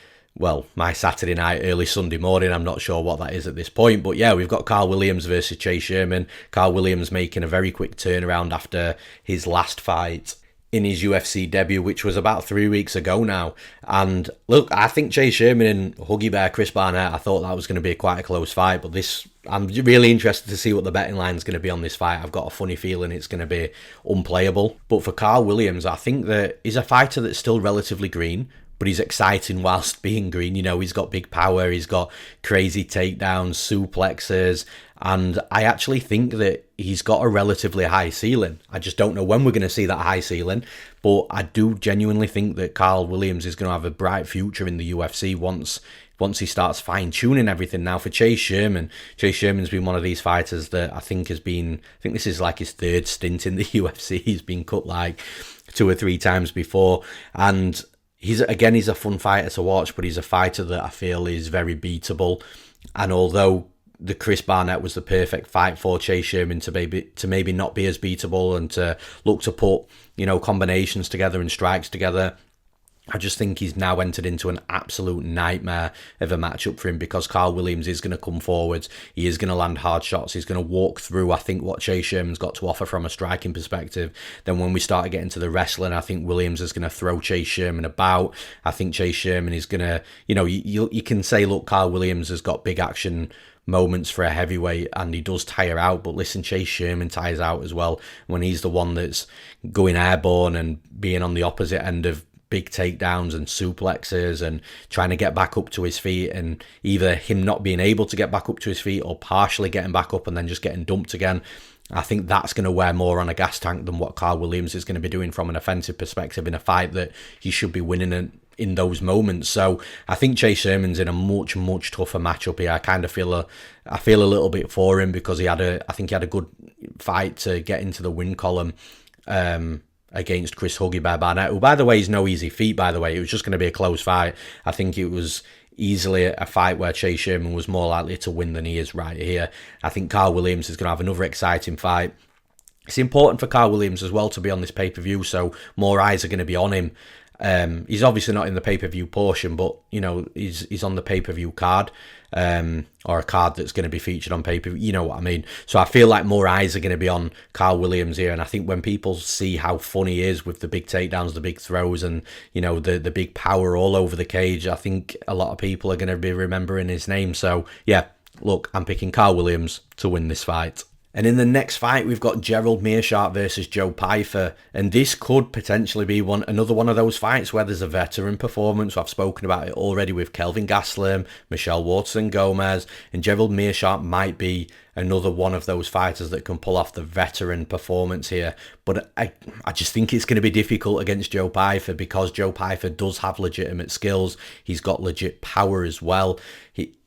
A: Saturday night, early Sunday morning. I'm not sure what that is at this point, but yeah, we've got Karl Williams versus Chase Sherman. Karl Williams making a very quick turnaround after his last fight in his UFC debut, which was about 3 weeks ago now. And look, I think Chase Sherman and Huggy Bear, Chris Barnett, I thought that was going to be quite a close fight, but I'm really interested to see what the betting line is going to be on this fight. I've got a funny feeling it's going to be unplayable. But for Karl Williams, I think that he's a fighter that's still relatively green, but he's exciting whilst being green. He's got big power, he's got crazy takedowns, suplexes, And I actually think that he's got a relatively high ceiling. I just don't know when we're going to see that high ceiling. But I do genuinely think that Karl Williams is going to have a bright future in the UFC once he starts fine-tuning everything. Now for Chase Sherman's been one of these fighters that I think this is like his third stint in the UFC. He's been cut like 2 or 3 times before. And he's a fun fighter to watch, but he's a fighter that I feel is very beatable. And although the Chris Barnett was the perfect fight for Chase Sherman to maybe not be as beatable and to look to put, combinations together and strikes together, I just think he's now entered into an absolute nightmare of a matchup for him, because Karl Williams is going to come forwards. He is going to land hard shots. He's going to walk through, I think, what Chase Sherman's got to offer from a striking perspective. Then when we start getting to the wrestling, I think Williams is going to throw Chase Sherman about. I think Chase Sherman is going to, you can say, look, Karl Williams has got big action moments for a heavyweight and he does tire out, but listen, Chase Sherman tires out as well when he's the one that's going airborne and being on the opposite end of big takedowns and suplexes and trying to get back up to his feet, and either him not being able to get back up to his feet or partially getting back up and then just getting dumped again. I think that's going to wear more on a gas tank than what Karl Williams is going to be doing from an offensive perspective in a fight that he should be winning in those moments. So I think Chase Sherman's in a much, much tougher matchup here. I kind of feel a little bit for him, because I think he had a good fight to get into the win column against Chris Huggy Bear Barnett, who, by the way, is no easy feat, by the way. It was just going to be a close fight. I think it was easily a fight where Chase Sherman was more likely to win than he is right here. I think Karl Williams is going to have another exciting fight. It's important for Karl Williams as well to be on this pay-per-view, so more eyes are going to be on him. He's obviously not in the pay-per-view portion, but he's on the pay-per-view card, or a card that's going to be featured on pay-per-view. You know what I mean? So I feel like more eyes are going to be on Karl Williams here, and I think when people see how fun he is with the big takedowns, the big throws, and the big power all over the cage, I think a lot of people are going to be remembering his name. So yeah, look, I'm picking Karl Williams to win this fight. And in the next fight, we've got Gerald Meerschaert versus Joe Pyfer. And this could potentially be another one of those fights where there's a veteran performance. I've spoken about it already with Kelvin Gastelum, Michelle Waterson-Gomez, and Gerald Meerschaert might be another one of those fighters that can pull off the veteran performance here. But I just think it's going to be difficult against Joe Pyfer, because Joe Pyfer does have legitimate skills. He's got legit power as well.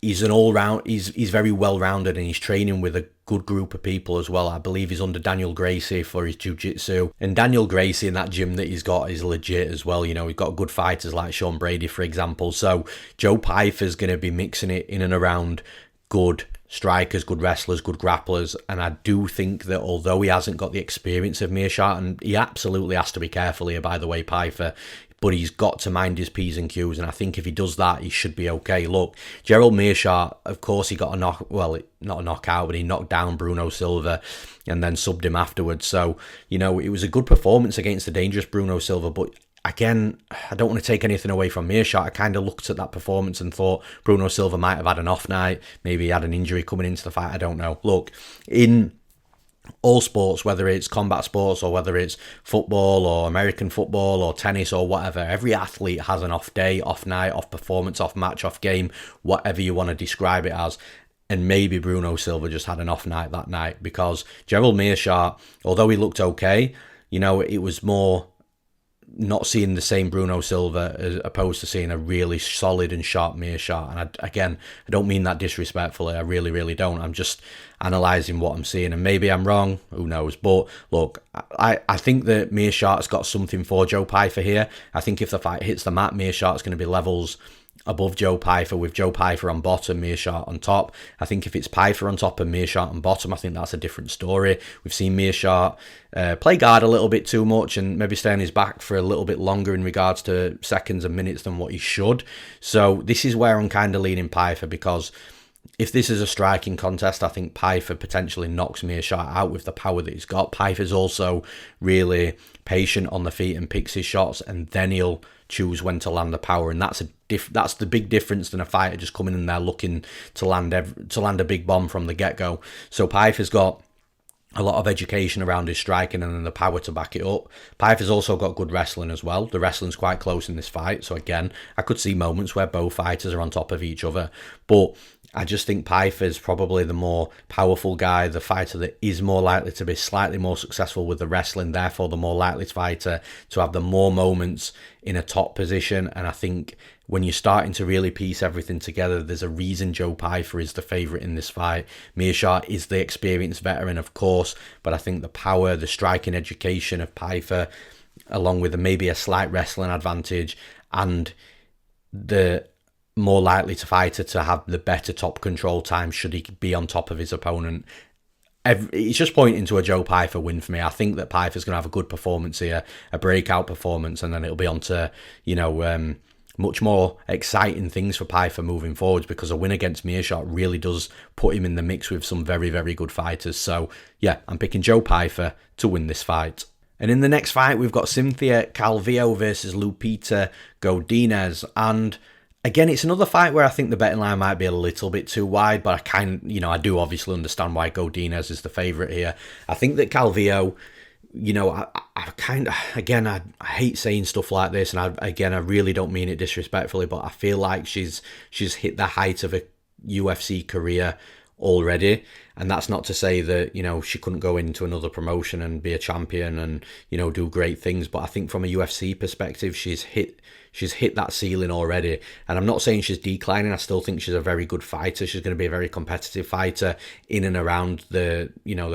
A: He's an all-round, he's very well-rounded, and he's training with a good group of people as well. I believe he's under Daniel Gracie for his jiu-jitsu, and Daniel Gracie in that gym that he's got is legit as well. He's got good fighters like Sean Brady, for example. So Joe Pyfer's going to be mixing it in and around good strikers, good wrestlers, good grapplers, and I do think that although he hasn't got the experience of Meerschaert, and he absolutely has to be careful here, by the way, Pyfer, but he's got to mind his P's and Q's, and I think if he does that, he should be okay. Look, Gerald Meerschaert, of course, he got not a knockout, but he knocked down Bruno Silva and then subbed him afterwards. So, it was a good performance against the dangerous Bruno Silva, but again, I don't want to take anything away from Meerschaert. I kind of looked at that performance and thought Bruno Silva might have had an off night. Maybe he had an injury coming into the fight. I don't know. Look, in all sports, whether it's combat sports or whether it's football or American football or tennis or whatever, every athlete has an off day, off night, off performance, off match, off game, whatever you want to describe it as. And maybe Bruno Silva just had an off night that night, because Gerald Meerschaert, although he looked okay, it was more not seeing the same Bruno Silva as opposed to seeing a really solid and sharp Meerschaert. And I don't mean that disrespectfully. I really, really don't. I'm just analysing what I'm seeing, and maybe I'm wrong. Who knows? But look, I think that Meerschaert's got something for Joe Pyfer here. I think if the fight hits the mat, Meerschaert's going to be levels above Joe Pyfer, with Joe Pyfer on bottom, Meerschaert on top. I think if it's Pyfer on top and Meerschaert on bottom, I think that's a different story. We've seen Meerschaert play guard a little bit too much and maybe stay on his back for a little bit longer in regards to seconds and minutes than what he should. So this is where I'm kind of leaning Pyfer, because if this is a striking contest, I think Pyfer potentially knocks Meerschaert out with the power that he's got. Pyfer's also really patient on the feet and picks his shots, and then he'll choose when to land the power, and that's the big difference than a fighter just coming in there looking to land a big bomb from the get-go. So Pyfer's got a lot of education around his striking and then the power to back it up. Pyfer's also got good wrestling as well. The wrestling's quite close in this fight. So again, I could see moments where both fighters are on top of each other. But I just think Pyfer's probably the more powerful guy, the fighter that is more likely to be slightly more successful with the wrestling, therefore the more likely fighter to have the more moments in a top position. And I think when you're starting to really piece everything together, there's a reason Joe Pyfer is the favourite in this fight. Meerschaert is the experienced veteran, of course, but I think the power, the striking education of Pyfer, along with maybe a slight wrestling advantage and the more likely to fighter to have the better top control time should he be on top of his opponent. It's just pointing to a Joe Pyfer win for me. I think that Pyfer's going to have a good performance here, a breakout performance, and then it'll be on to, much more exciting things for Pyfer moving forwards, because a win against Meerschaert really does put him in the mix with some very, very good fighters. So, yeah, I'm picking Joe Pyfer to win this fight. And in the next fight, we've got Cynthia Calvillo versus Lupita Godinez. And again, it's another fight where I think the betting line might be a little bit too wide, but I do obviously understand why Godinez is the favourite here. I think that Calvillo, I hate saying stuff like this, and I really don't mean it disrespectfully, but I feel like she's hit the height of a UFC career already. And that's not to say that, she couldn't go into another promotion and be a champion and, do great things. But I think from a UFC perspective, she's hit that ceiling already. And I'm not saying she's declining. I still think she's a very good fighter. She's going to be a very competitive fighter in and around the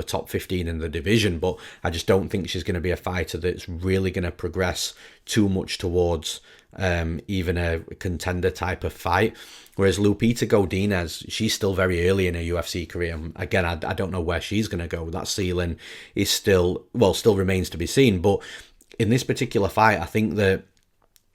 A: top 15 in the division. But I just don't think she's going to be a fighter that's really going to progress too much towards even a contender type of fight. Whereas Lupita Godinez, she's still very early in her UFC career. Again, I don't know where she's going to go. That ceiling is still remains to be seen. But in this particular fight, I think that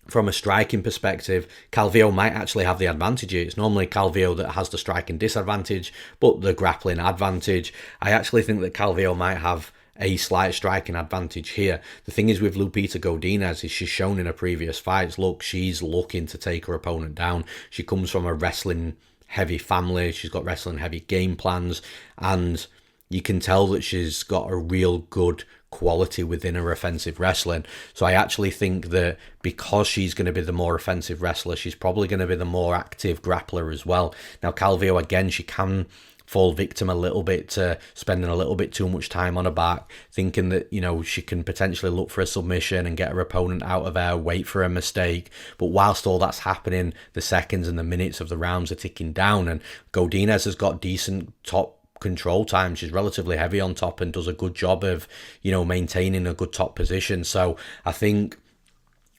A: from a striking perspective, Calvillo might actually have the advantage here. It's normally Calvillo that has the striking disadvantage, but the grappling advantage. I actually think that Calvillo might have a slight striking advantage here. The thing is with Lupita Godinez is she's shown in her previous fights, look, she's looking to take her opponent down. She comes from a wrestling heavy family. She's got wrestling heavy game plans, and you can tell that she's got a real good quality within her offensive wrestling. So I actually think that because she's going to be the more offensive wrestler, she's probably going to be the more active grappler as well. Now Calvillo, again, she can fall victim a little bit to spending a little bit too much time on her back, thinking that, she can potentially look for a submission and get her opponent out of there, wait for a mistake. But whilst all that's happening, the seconds and the minutes of the rounds are ticking down, and Godinez has got decent top control time. She's relatively heavy on top and does a good job of, maintaining a good top position. So I think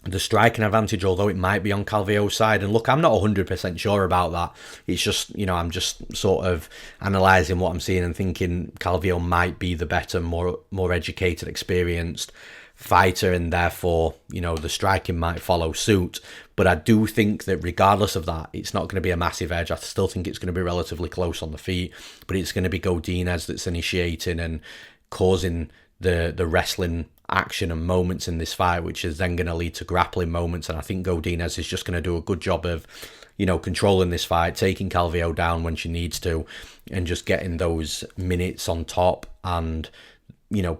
A: the striking advantage, although it might be on Calvillo's side, and look, I'm not 100% sure about that. It's just, I'm just sort of analysing what I'm seeing and thinking Calvillo might be the better, more educated, experienced fighter, and therefore, the striking might follow suit. But I do think that regardless of that, it's not going to be a massive edge. I still think it's going to be relatively close on the feet, but it's going to be Godinez that's initiating and causing the wrestling action and moments in this fight, which is then going to lead to grappling moments. And I think Godinez is just going to do a good job of, controlling this fight, taking Calvillo down when she needs to, and just getting those minutes on top and,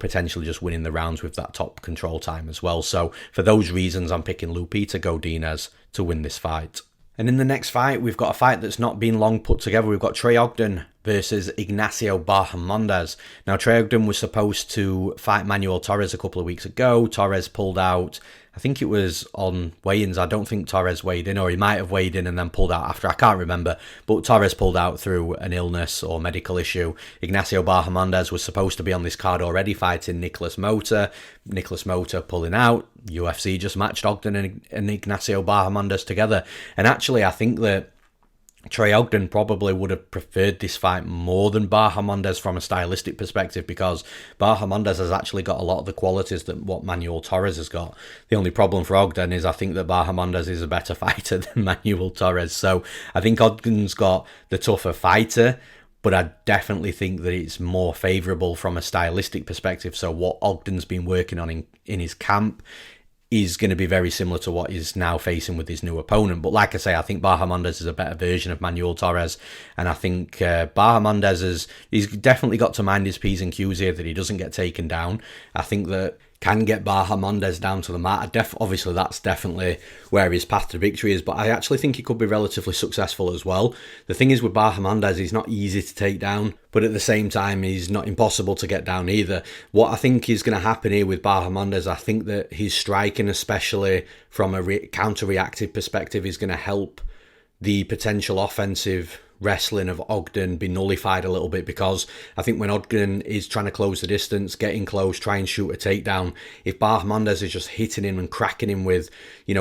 A: potentially just winning the rounds with that top control time as well. So for those reasons, I'm picking Lupita Godinez to win this fight. And in the next fight, we've got a fight that's not been long put together. We've got Trey Ogden versus Ignacio Bahamondes. Now, Trey Ogden was supposed to fight Manuel Torres a couple of weeks ago. Torres pulled out. I think it was on weigh-ins. I don't think Torres weighed in, or he might have weighed in and then pulled out after. I can't remember. But Torres pulled out through an illness or medical issue. Ignacio Bahamondes was supposed to be on this card already fighting Nicholas Mota. Nicholas Mota pulling out. UFC just matched Ogden and Ignacio Bahamondes together. And actually, I think that Trey Ogden probably would have preferred this fight more than Bahamondes from a stylistic perspective, because Bahamondes has actually got a lot of the qualities that what Manuel Torres has got. The only problem for Ogden is I think that Bahamondes is a better fighter than Manuel Torres. So I think Ogden's got the tougher fighter, but I definitely think that it's more favourable from a stylistic perspective. So what Ogden's been working on in his camp is going to be very similar to what he's now facing with his new opponent. But like I say, I think Bahamondes is a better version of Manuel Torres, and I think Bahamondes he's definitely got to mind his P's and Q's here, that he doesn't get taken down. I think that can get Bahamondes down to the mat. Obviously, that's definitely where his path to victory is, but I actually think he could be relatively successful as well. The thing is with Bahamondes, he's not easy to take down, but at the same time, he's not impossible to get down either. What I think is going to happen here with Bahamondes, I think that his striking, especially from a counter-reactive perspective, is going to help the potential offensive wrestling of Ogden be nullified a little bit, because I think when Ogden is trying to close the distance, getting close, try and shoot a takedown, if Bahamondes is just hitting him and cracking him with,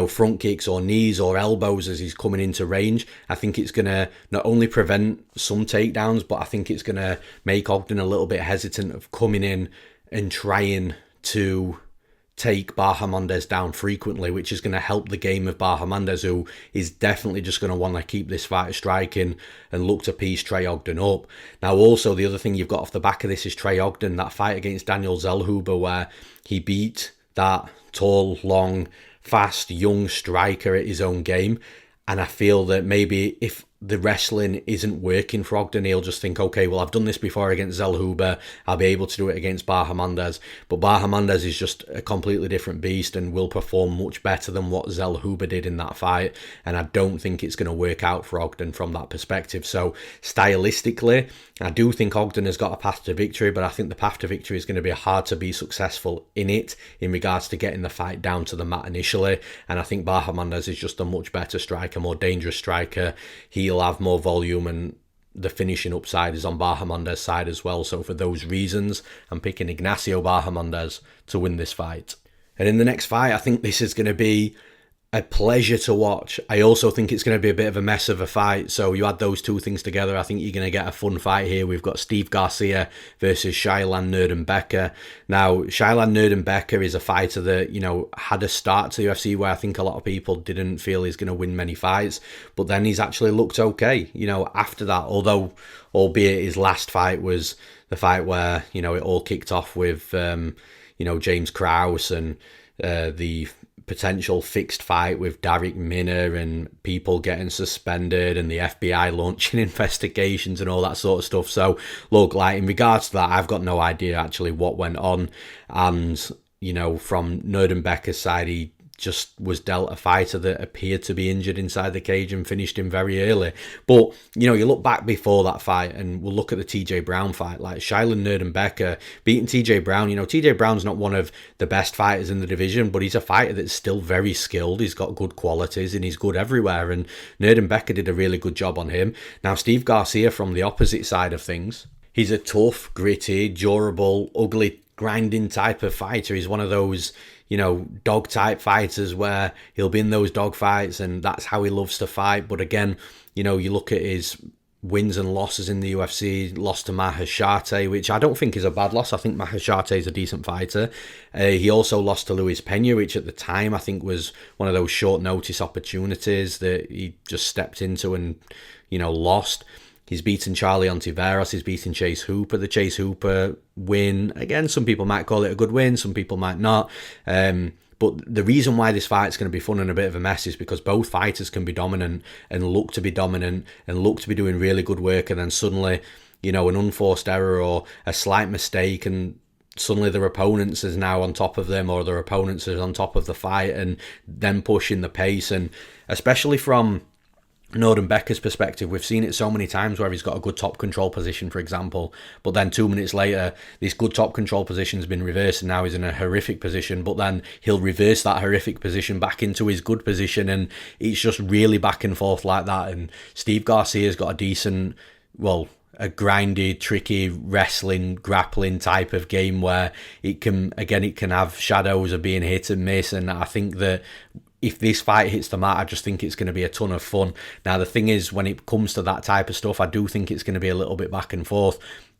A: front kicks or knees or elbows as he's coming into range, I think it's going to not only prevent some takedowns, but I think it's going to make Ogden a little bit hesitant of coming in and trying to take Bahamondes down frequently, which is going to help the game of Bahamondes, who is definitely just going to want to keep this fight striking and look to piece Trey Ogden up. Now, also, the other thing you've got off the back of this is Trey Ogden, that fight against Daniel Zellhuber, where he beat that tall, long, fast, young striker at his own game. And I feel that maybe if the wrestling isn't working for Ogden, he'll just think, okay, well, I've done this before against Zellhuber, I'll be able to do it against Bahamondes. But Bahamondes is just a completely different beast and will perform much better than what Zellhuber did in that fight. And I don't think it's going to work out for Ogden from that perspective. So stylistically, I do think Ogden has got a path to victory, but I think the path to victory is going to be hard to be successful in it in regards to getting the fight down to the mat initially. And I think Bahamondes is just a much better striker, more dangerous striker. He'll have more volume, and the finishing upside is on Bahamondes' side as well. So for those reasons, I'm picking Ignacio Bahamondes to win this fight. And in the next fight, I think this is going to be a pleasure to watch. I also think it's going to be a bit of a mess of a fight. So you add those two things together, I think you're going to get a fun fight here. We've got Steve Garcia versus Shailan Nerdenbecker. Now, Shailan Nerdenbecker is a fighter that, had a start to the UFC where I think a lot of people didn't feel he's going to win many fights. But then he's actually looked okay, after that. Although, albeit his last fight was the fight where, it all kicked off with, James Krause and the potential fixed fight with Derek Minner and people getting suspended and the FBI launching investigations and all that sort of stuff. So look, in regards to that, I've got no idea actually what went on. And, from Nerdenbecker's side, he just was dealt a fighter that appeared to be injured inside the cage and finished him very early. But, you look back before that fight and we'll look at the TJ Brown fight. Like Shailan Nerdenbecker beating TJ Brown. TJ Brown's not one of the best fighters in the division, but he's a fighter that's still very skilled. He's got good qualities and he's good everywhere. And Nerdenbecker did a really good job on him. Now, Steve Garcia from the opposite side of things. He's a tough, gritty, durable, ugly, grinding type of fighter. He's one of those, dog type fighters where he'll be in those dog fights and that's how he loves to fight. But again, you look at his wins and losses in the UFC, lost to Meerschaert, which I don't think is a bad loss. I think Meerschaert is a decent fighter. He also lost to Luis Pena, which at the time I think was one of those short notice opportunities that he just stepped into and, lost. He's beaten Charlie Ontiveros, he's beaten Chase Hooper. The Chase Hooper win, again, some people might call it a good win, some people might not. But the reason why this fight's going to be fun and a bit of a mess is because both fighters can be dominant and look to be dominant and look to be doing really good work, and then suddenly, an unforced error or a slight mistake and suddenly their opponents is now on top of them, or their opponents is on top of the fight, and then pushing the pace. And especially from Nerdenbecker's perspective, we've seen it so many times where he's got a good top control position, for example, but then 2 minutes later, this good top control position's been reversed and now he's in a horrific position, but then he'll reverse that horrific position back into his good position, and it's just really back and forth like that. And Steve Garcia's got a decent, a grindy, tricky wrestling, grappling type of game where it can have shadows of being hit and miss, and I think that if this fight hits the mat, I just think it's going to be a ton of fun. Now, the thing is, when it comes to that type of stuff, I do think it's going to be a little bit back and forth,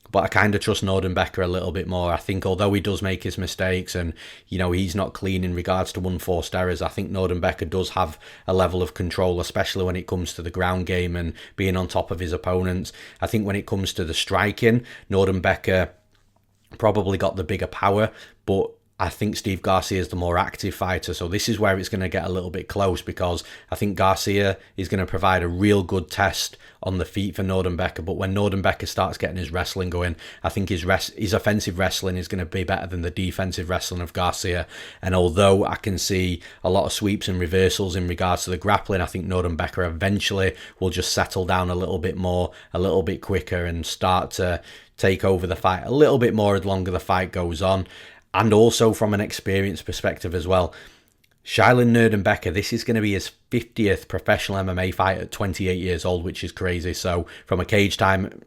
A: but I kind of trust Nerdenbecker a little bit more. I think although he does make his mistakes and, he's not clean in regards to unforced errors, I think Nerdenbecker does have a level of control, especially when it comes to the ground game and being on top of his opponents. I think when it comes to the striking, Nerdenbecker probably got the bigger power, but I think Steve Garcia is the more active fighter. So this is where it's going to get a little bit close, because I think Garcia is going to provide a real good test on the feet for Nordenbecker. But when Nordenbecker starts getting his wrestling going, I think his offensive wrestling is going to be better than the defensive wrestling of Garcia. And although I can see a lot of sweeps and reversals in regards to the grappling, I think Nordenbecker eventually will just settle down a little bit more, a little bit quicker, and start to take over the fight a little bit more the longer the fight goes on. And also from an experience perspective as well, Shailen Nordenbecker, this is going to be his 50th professional MMA fight at 28 years old, which is crazy. So from a cage time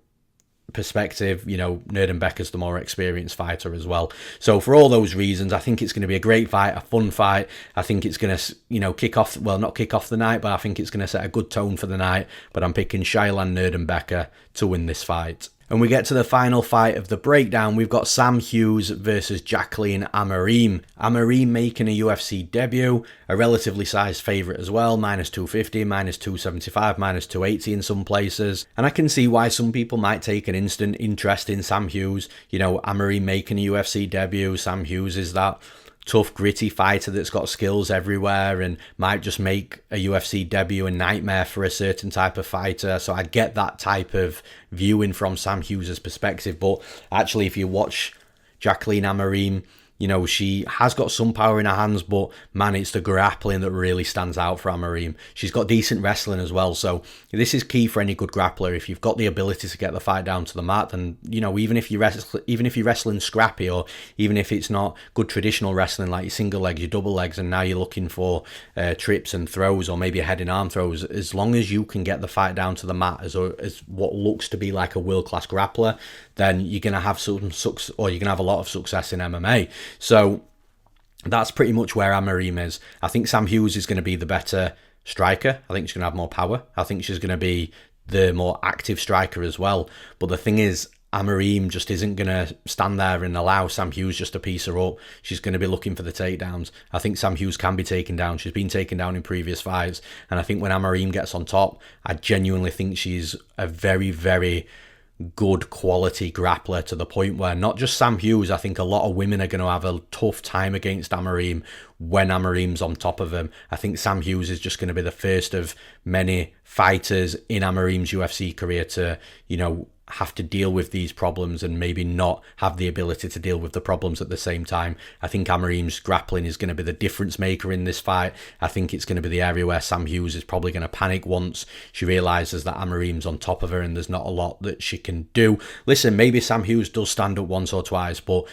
A: perspective, Nordenbecker's the more experienced fighter as well. So for all those reasons, I think it's going to be a great fight, a fun fight. I think it's going to, not kick off the night, but I think it's going to set a good tone for the night. But I'm picking Shailen Nordenbecker to win this fight. And we get to the final fight of the breakdown. We've got Sam Hughes versus Jacqueline Amorim. Amorim making a UFC debut, a relatively sized favourite as well, -250, -275, -280 in some places. And I can see why some people might take an instant interest in Sam Hughes. Amorim making a UFC debut. Sam Hughes is that tough, gritty fighter that's got skills everywhere and might just make a UFC debut a nightmare for a certain type of fighter. So I get that type of viewing from Sam Hughes' perspective. But actually, if you watch Jacqueline Amorim, she has got some power in her hands, but man, it's the grappling that really stands out for Amorim. She's got decent wrestling as well, so this is key for any good grappler. If you've got the ability to get the fight down to the mat, then even if you're wrestling scrappy, or even if it's not good traditional wrestling like your single legs, your double legs, and now you're looking for trips and throws, or maybe a head and arm throws, as long as you can get the fight down to the mat as what looks to be like a world-class grappler, then you're going to have a lot of success in MMA. So that's pretty much where Amorim is. I think Sam Hughes is going to be the better striker. I think she's going to have more power. I think she's going to be the more active striker as well. But the thing is, Amorim just isn't going to stand there and allow Sam Hughes just to piece her up. She's going to be looking for the takedowns. I think Sam Hughes can be taken down. She's been taken down in previous fights. And I think when Amorim gets on top, I genuinely think she's a very, very good quality grappler, to the point where not just Sam Hughes, I think a lot of women are going to have a tough time against Amorim when Amorim's on top of them. I think Sam Hughes is just going to be the first of many fighters in Amorim's UFC career to, have to deal with these problems and maybe not have the ability to deal with the problems at the same time. I think Amorim's grappling is going to be the difference maker in this fight. I think it's going to be the area where Sam Hughes is probably going to panic once she realises that Amorim's on top of her and there's not a lot that she can do. Listen, maybe Sam Hughes does stand up once or twice, but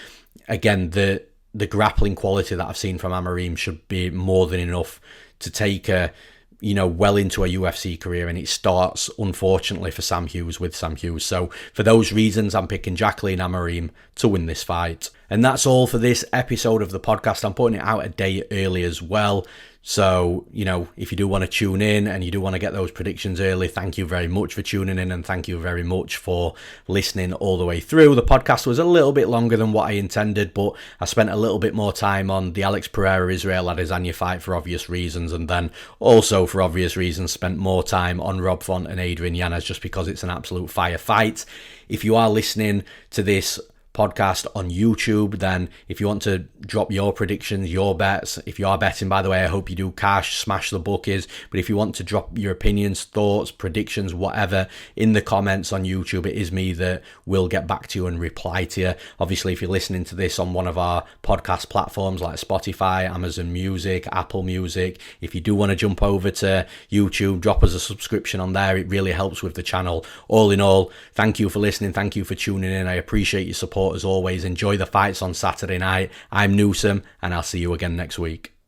A: again, the grappling quality that I've seen from Amorim should be more than enough to take her well into a UFC career, and it starts, unfortunately, for Sam Hughes with Sam Hughes. So for those reasons, I'm picking Jacqueline Amorim to win this fight. And that's all for this episode of the podcast. I'm putting it out a day early as well. So, if you do want to tune in and you do want to get those predictions early, thank you very much for tuning in, and thank you very much for listening all the way through. The podcast was a little bit longer than what I intended, but I spent a little bit more time on the Alex Pereira Israel Adesanya fight for obvious reasons, and then also for obvious reasons spent more time on Rob Font and Adrian Yanez just because it's an absolute fire fight. If you are listening to this podcast on YouTube, then if you want to drop your predictions, your bets, if you are betting, by the way, I hope you do cash, smash the bookies, but if you want to drop your opinions, thoughts, predictions, whatever in the comments on YouTube, it is me that will get back to you and reply to you. Obviously, if you're listening to this on one of our podcast platforms like Spotify, Amazon Music, Apple Music, if you do want to jump over to YouTube, drop us a subscription on there. It really helps with the channel. All in all, thank you for listening, thank you for tuning in. I appreciate your support as always. Enjoy the fights on Saturday night. I'm Newsome, and I'll see you again next week.